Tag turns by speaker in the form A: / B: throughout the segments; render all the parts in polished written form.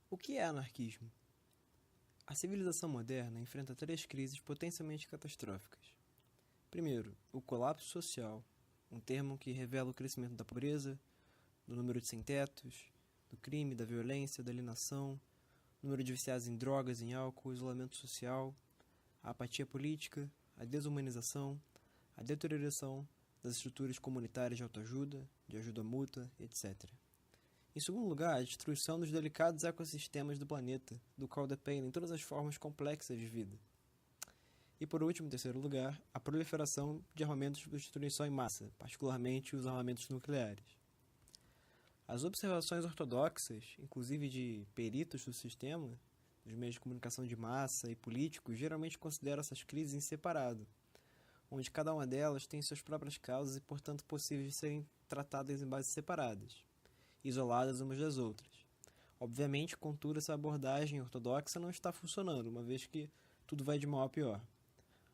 A: O que é anarquismo? A civilização moderna enfrenta três crises potencialmente catastróficas. Primeiro, o colapso social, um termo que revela o crescimento da pobreza, do número de sem-tetos, do crime, da violência, da alienação, número de viciados em drogas, em álcool, isolamento social, a apatia política, a desumanização, a deterioração das estruturas comunitárias de autoajuda, de ajuda mútua, etc. Em segundo lugar, a destruição dos delicados ecossistemas do planeta, do qual dependem todas as formas complexas de vida. E por último, em terceiro lugar, a proliferação de armamentos de destruição em massa, particularmente os armamentos nucleares. As observações ortodoxas, inclusive de peritos do sistema, dos meios de comunicação de massa e políticos, geralmente consideram essas crises em separado, onde cada uma delas tem suas próprias causas e, portanto, possíveis de serem tratadas em bases separadas, isoladas umas das outras. Obviamente, contudo, essa abordagem ortodoxa não está funcionando, uma vez que tudo vai de mal a pior.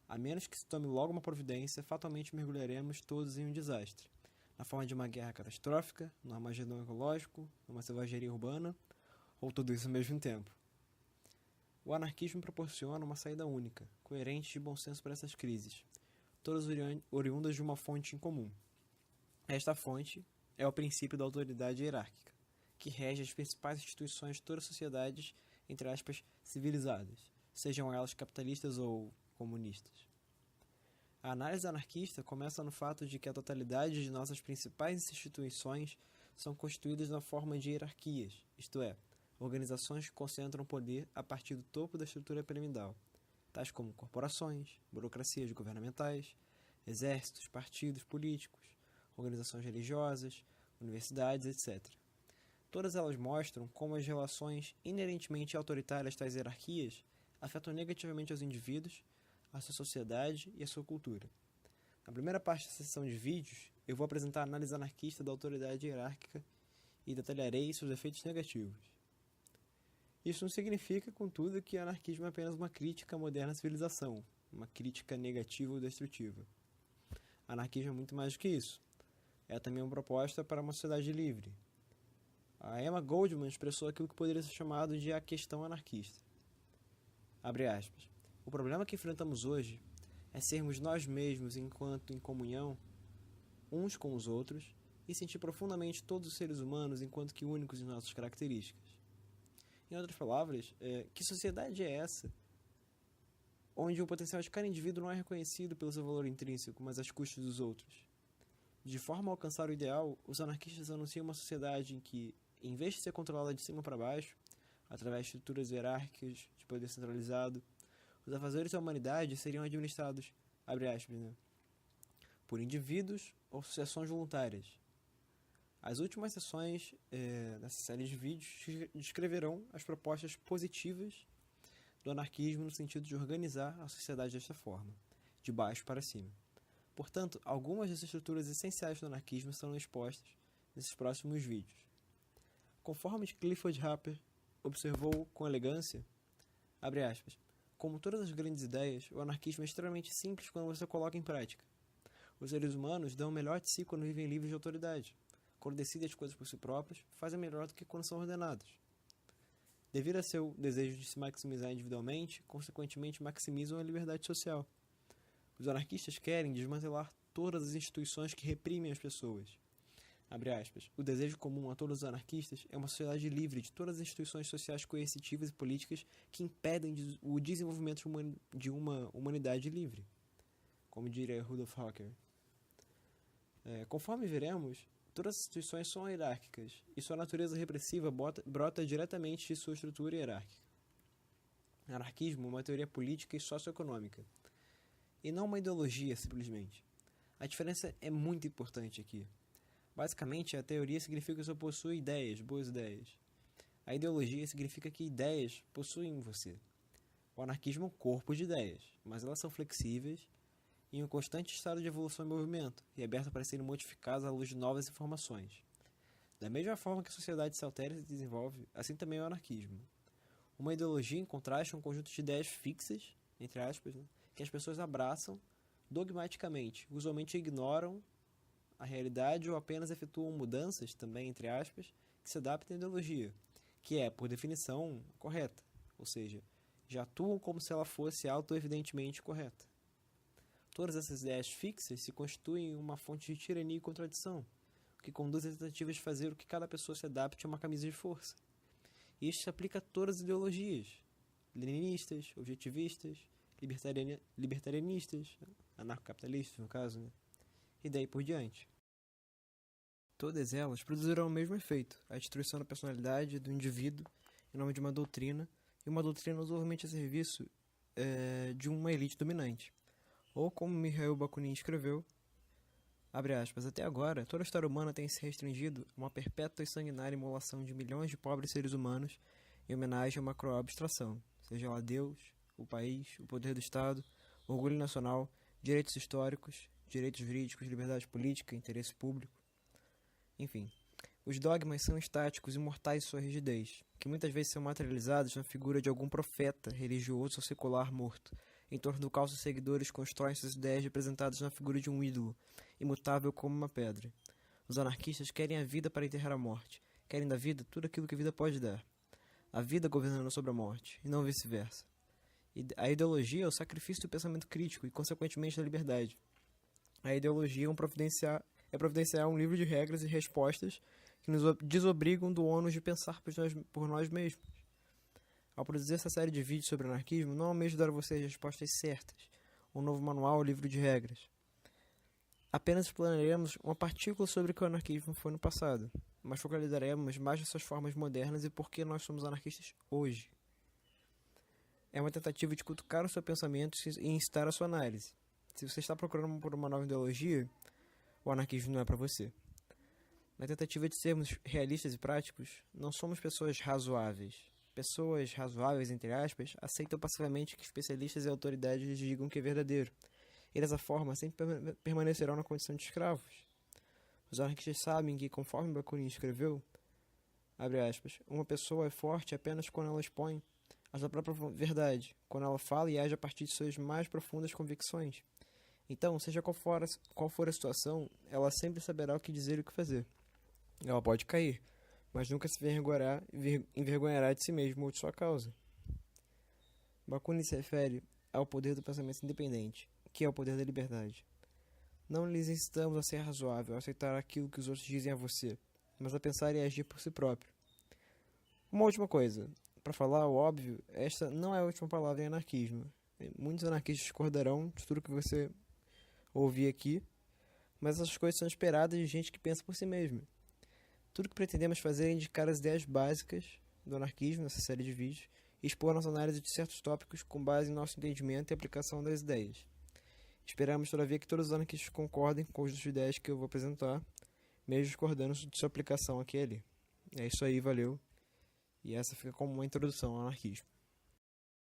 A: A menos que se tome logo uma providência, fatalmente mergulharemos todos em um desastre, na forma de uma guerra catastrófica, num armagedão ecológico, numa selvageria urbana, ou tudo isso ao mesmo tempo. O anarquismo proporciona uma saída única, coerente e de bom senso para essas crises, todas oriundas de uma fonte em comum. Esta fonte é o princípio da autoridade hierárquica, que rege as principais instituições de todas as sociedades, entre aspas, civilizadas, sejam elas capitalistas ou comunistas. A análise anarquista começa no fato de que a totalidade de nossas principais instituições são constituídas na forma de hierarquias, isto é, organizações que concentram poder a partir do topo da estrutura piramidal, tais como corporações, burocracias governamentais, exércitos, partidos políticos, organizações religiosas, universidades, etc. Todas elas mostram como as relações inerentemente autoritárias tais hierarquias afetam negativamente os indivíduos, a sua sociedade e a sua cultura. Na primeira parte da sessão de vídeos, eu vou apresentar a análise anarquista da autoridade hierárquica e detalharei seus efeitos negativos. Isso não significa, contudo, que o anarquismo é apenas uma crítica à moderna civilização, uma crítica negativa ou destrutiva. Anarquismo é muito mais do que isso. É também uma proposta para uma sociedade livre. A Emma Goldman expressou aquilo que poderia ser chamado de a questão anarquista. Abre aspas. O problema que enfrentamos hoje é sermos nós mesmos enquanto em comunhão, uns com os outros, e sentir profundamente todos os seres humanos enquanto que únicos em nossas características. Em outras palavras, que sociedade é essa onde o potencial de cada indivíduo não é reconhecido pelo seu valor intrínseco, mas às custas dos outros? De forma a alcançar o ideal, os anarquistas anunciam uma sociedade em que, em vez de ser controlada de cima para baixo, através de estruturas hierárquicas de poder centralizado, os afazeres da humanidade seriam administrados, abre aspas, por indivíduos ou associações voluntárias. As últimas sessões dessa série de vídeos descreverão as propostas positivas do anarquismo no sentido de organizar a sociedade desta forma, de baixo para cima. Portanto, algumas das estruturas essenciais do anarquismo serão expostas nesses próximos vídeos. Conforme Clifford Harper observou com elegância, abre aspas, como todas as grandes ideias, o anarquismo é extremamente simples quando você coloca em prática. Os seres humanos dão o melhor de si quando vivem livres de autoridade. Quando decidem as coisas por si próprios, fazem melhor do que quando são ordenados. Devido a seu desejo de se maximizar individualmente, consequentemente maximizam a liberdade social. Os anarquistas querem desmantelar todas as instituições que reprimem as pessoas. Abre aspas. O desejo comum a todos os anarquistas é uma sociedade livre de todas as instituições sociais coercitivas e políticas que impedem o desenvolvimento de uma humanidade livre, como diria Rudolf Hocker. Conforme veremos, todas as instituições são hierárquicas e sua natureza repressiva brota diretamente de sua estrutura hierárquica. Anarquismo é uma teoria política e socioeconômica, e não uma ideologia, simplesmente. A diferença é muito importante aqui. Basicamente, a teoria significa que você possui ideias, boas ideias. A ideologia significa que ideias possuem você. O anarquismo é um corpo de ideias, mas elas são flexíveis e em um constante estado de evolução e movimento, e abertas para serem modificadas à luz de novas informações. Da mesma forma que a sociedade se altera e se desenvolve, assim também é o anarquismo. Uma ideologia, em contraste, é um conjunto de ideias fixas, entre aspas, que as pessoas abraçam dogmaticamente, usualmente ignoram a realidade ou apenas efetuam mudanças, também entre aspas, que se adaptam à ideologia, que é, por definição, correta, ou seja, já atuam como se ela fosse auto-evidentemente correta. Todas essas ideias fixas se constituem uma fonte de tirania e contradição, o que conduz a tentativas de fazer o que cada pessoa se adapte a uma camisa de força. E isso se aplica a todas as ideologias, leninistas, objetivistas, libertarianistas, anarcocapitalistas, no caso, né? E daí por diante. Todas elas produzirão o mesmo efeito, a destruição da personalidade do indivíduo em nome de uma doutrina, e uma doutrina usualmente a serviço de uma elite dominante. Ou como Mikhail Bakunin escreveu, abre aspas, até agora, toda a história humana tem se restringido a uma perpétua e sanguinária imolação de milhões de pobres seres humanos em homenagem a uma cruel abstração, seja lá Deus, o país, o poder do Estado, o orgulho nacional, direitos históricos, direitos jurídicos, liberdade política, interesse público. Enfim, os dogmas são estáticos e mortais em sua rigidez, que muitas vezes são materializados na figura de algum profeta, religioso ou secular morto, em torno do qual seus seguidores constroem suas ideias representadas na figura de um ídolo, imutável como uma pedra. Os anarquistas querem a vida para enterrar a morte, querem da vida tudo aquilo que a vida pode dar. A vida governando sobre a morte, e não vice-versa. A ideologia é o sacrifício do pensamento crítico e, consequentemente, da liberdade. A ideologia é providenciar um livro de regras e respostas que nos desobrigam do ônus de pensar por nós mesmos. Ao produzir essa série de vídeos sobre anarquismo, não almejo dar a vocês respostas certas, um novo manual ou livro de regras. Apenas explanaremos uma partícula sobre o que o anarquismo foi no passado, mas focalizaremos mais nessas formas modernas e por que nós somos anarquistas hoje. É uma tentativa de cutucar o seu pensamento e incitar a sua análise. Se você está procurando por uma nova ideologia, o anarquismo não é para você. Na tentativa de sermos realistas e práticos, não somos pessoas razoáveis. Pessoas razoáveis, entre aspas, aceitam passivamente que especialistas e autoridades lhes digam que é verdadeiro. E dessa forma sempre permanecerão na condição de escravos. Os anarquistas sabem que, conforme Bakunin escreveu, abre aspas, uma pessoa é forte apenas quando ela expõe a sua própria verdade, quando ela fala e age a partir de suas mais profundas convicções. Então, seja qual for a situação, ela sempre saberá o que dizer e o que fazer. Ela pode cair, mas nunca se envergonhará de si mesmo ou de sua causa. Bakunin se refere ao poder do pensamento independente, que é o poder da liberdade. Não lhes incitamos a ser razoável, a aceitar aquilo que os outros dizem a você, mas a pensar e agir por si próprio. Uma última coisa, para falar o óbvio, esta não é a última palavra em anarquismo. Muitos anarquistas discordarão de tudo que você ouvir aqui, mas essas coisas são esperadas de gente que pensa por si mesma. Tudo que pretendemos fazer é indicar as ideias básicas do anarquismo nessa série de vídeos e expor nossa análise de certos tópicos com base em nosso entendimento e aplicação das ideias. Esperamos, todavia, que todos os anarquistas concordem com o conjunto de ideias que eu vou apresentar, mesmo discordando de sua aplicação aqui e ali. É isso aí, valeu. E essa fica como uma introdução ao anarquismo.